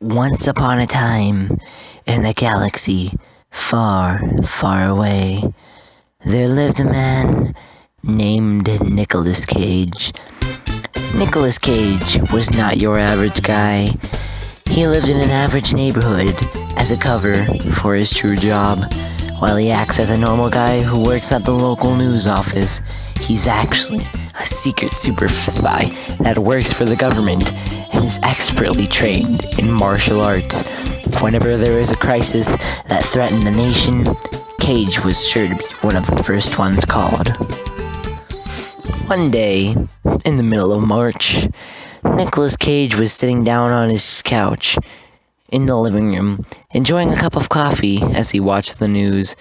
Once upon a time, in a galaxy far, far away, there lived a man named Nicolas Cage. Nicolas Cage was not your average guy. He lived in an average neighborhood as a cover for his true job. While he acts as a normal guy who works at the local news office, he's actually a secret super spy that works for the government and is expertly trained in martial arts. Whenever there is a crisis that threatened the nation, Cage was sure to be one of the first ones called. One day, in the middle of March, Nicolas Cage was sitting down on his couch in the living room, enjoying a cup of coffee as he watched the news.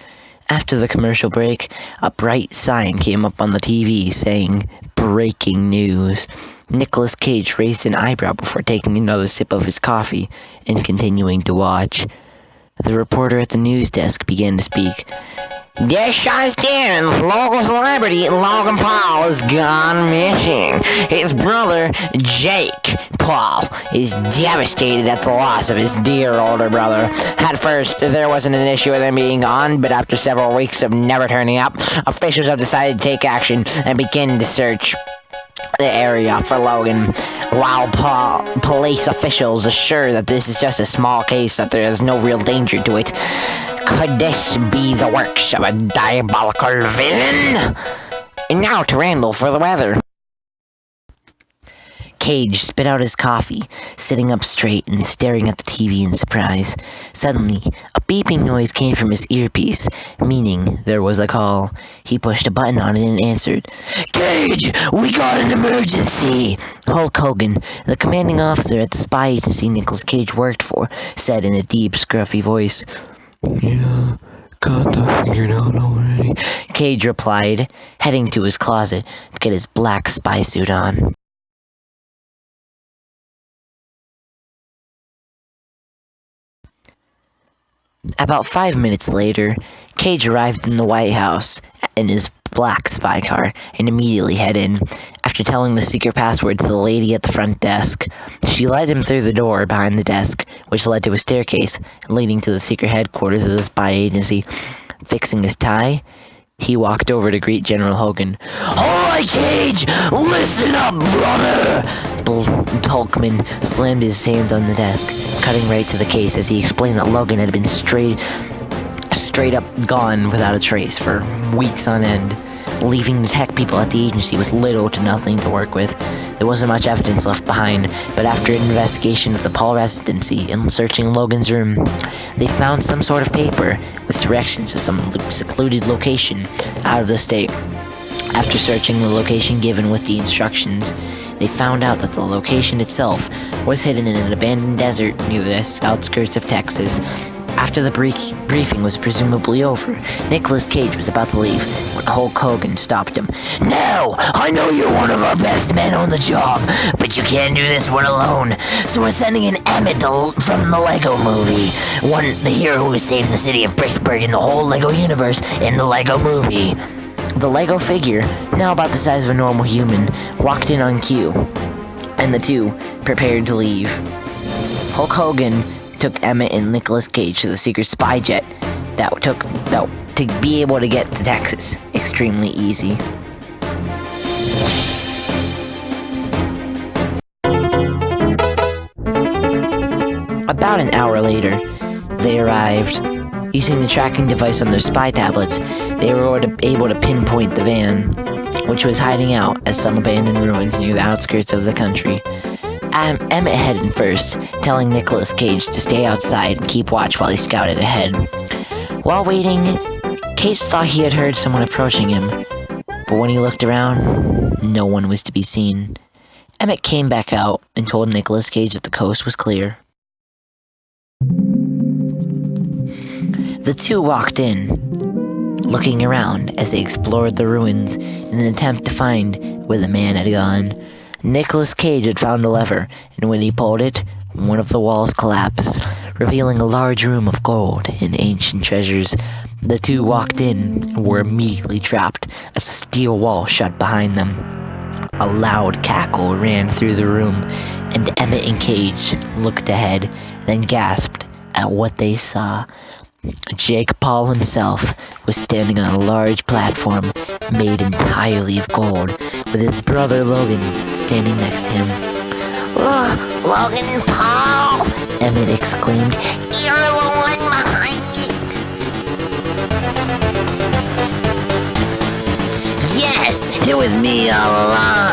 After the commercial break, a bright sign came up on the TV saying, "Breaking news." Nicolas Cage raised an eyebrow before taking another sip of his coffee and continuing to watch. The reporter at the news desk began to speak. "This understands local celebrity Logan Paul has gone missing. His brother, Jake Paul, is devastated at the loss of his dear older brother. At first, there wasn't an issue with him being gone, but after several weeks of never turning up, officials have decided to take action and begin to search the area for Logan. While police officials assure that this is just a small case, that there is no real danger to it, could this be the works of a diabolical villain? And now to Randall for the weather." Cage spit out his coffee, sitting up straight and staring at the TV in surprise. Suddenly, a beeping noise came from his earpiece, meaning there was a call. He pushed a button on it and answered. "Cage, we got an emergency!" Hulk Hogan, the commanding officer at the spy agency Nicolas Cage worked for, said in a deep, scruffy voice. "Yeah, got that figured out already," Cage replied, heading to his closet to get his black spy suit on. About 5 minutes later, Cage arrived in the White House in his black spy car and immediately headed in. After telling the secret password to the lady at the front desk, she led him through the door behind the desk, which led to a staircase leading to the secret headquarters of the spy agency. Fixing his tie, he walked over to greet General Hogan. "Alright, Cage, listen up, brother!" Hulkman slammed his hands on the desk, cutting right to the case as he explained that Logan had been straight up gone without a trace for weeks on end. Leaving the tech people at the agency was little to nothing to work with. There wasn't much evidence left behind, but after an investigation of the Paul residency and searching Logan's room, they found some sort of paper with directions to some secluded location out of the state. After searching the location given with the instructions, they found out that the location itself was hidden in an abandoned desert near the outskirts of Texas. After the briefing was presumably over, Nicolas Cage was about to leave when Hulk Hogan stopped him. "No! I know you're one of our best men on the job, but you can't do this one alone. So we're sending in Emmett from the Lego movie. The hero who saved the city of Pittsburgh in the whole Lego universe in the Lego movie." The Lego figure, now about the size of a normal human, walked in on cue, and the two prepared to leave. Hulk Hogan took Emmett and Nicolas Cage to the secret spy jet that to be able to get to Texas extremely easy. About an hour later, they arrived. Using the tracking device on their spy tablets, they were able to pinpoint the van, which was hiding out at some abandoned ruins near the outskirts of the country. Emmett headed first, telling Nicolas Cage to stay outside and keep watch while he scouted ahead. While waiting, Cage thought he had heard someone approaching him, but when he looked around, no one was to be seen. Emmett came back out and told Nicolas Cage that the coast was clear. The two walked in, looking around as they explored the ruins in an attempt to find where the man had gone. Nicolas Cage had found a lever, and when he pulled it, one of the walls collapsed, revealing a large room of gold and ancient treasures. The two walked in and were immediately trapped as a steel wall shut behind them. A loud cackle ran through the room, and Emmett and Cage looked ahead, then gasped at what they saw. Jake Paul himself was standing on a large platform made entirely of gold, with his brother Logan standing next to him. Logan Paul! Emmett exclaimed. You're the one behind this! Yes, it was me all along!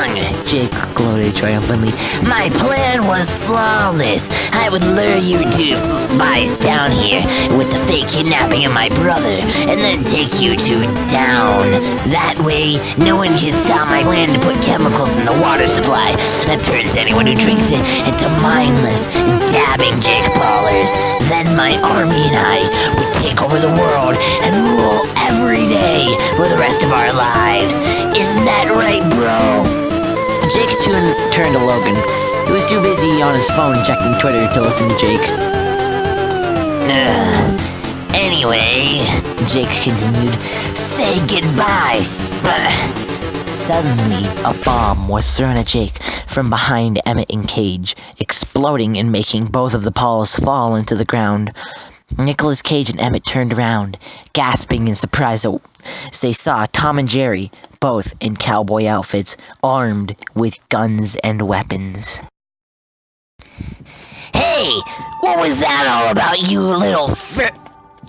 Jake gloated triumphantly. My plan was flawless. I would lure you two boys down here with the fake kidnapping of my brother, and then take you two down. That way, no one can stop my plan to put chemicals in the water supply that turns anyone who drinks it into mindless, dabbing Jake Paulers. Then my army and I would take over the world and rule every day for the rest of our lives. Isn't that right, bro? Jake turned to Logan. He was too busy on his phone checking Twitter to listen to Jake. Anyway, Jake continued, say goodbye, Suddenly, a bomb was thrown at Jake from behind Emmett and Cage, exploding and making both of the Pauls fall into the ground. Nicolas Cage and Emmett turned around, gasping in surprise as they saw Tom and Jerry, both in cowboy outfits, armed with guns and weapons. Hey, what was that all about, you little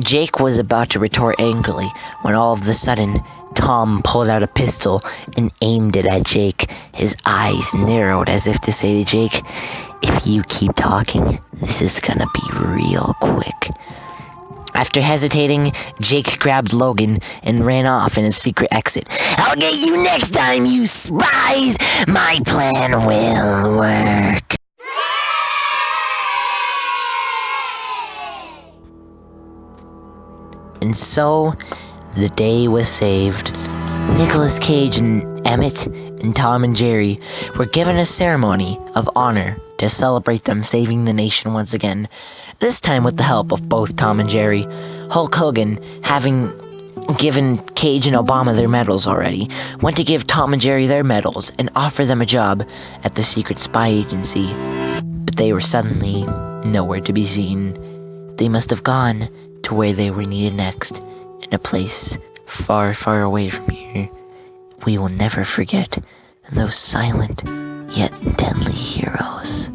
Jake was about to retort angrily when all of a sudden, Tom pulled out a pistol and aimed it at Jake. His eyes narrowed as if to say to Jake, if you keep talking, this is gonna be real quick. After hesitating, Jake grabbed Logan and ran off in a secret exit. I'll get you next time, you spies! My plan will work. And so, the day was saved. Nicolas Cage and Emmett and Tom and Jerry were given a ceremony of honor to celebrate them saving the nation once again, this time with the help of both Tom and Jerry. Hulk Hogan, having given Cage and Obama their medals already, went to give Tom and Jerry their medals and offer them a job at the secret spy agency. But they were suddenly nowhere to be seen. They must have gone to where they were needed next, in a place far, far away from here. We will never forget those silent yet deadly heroes.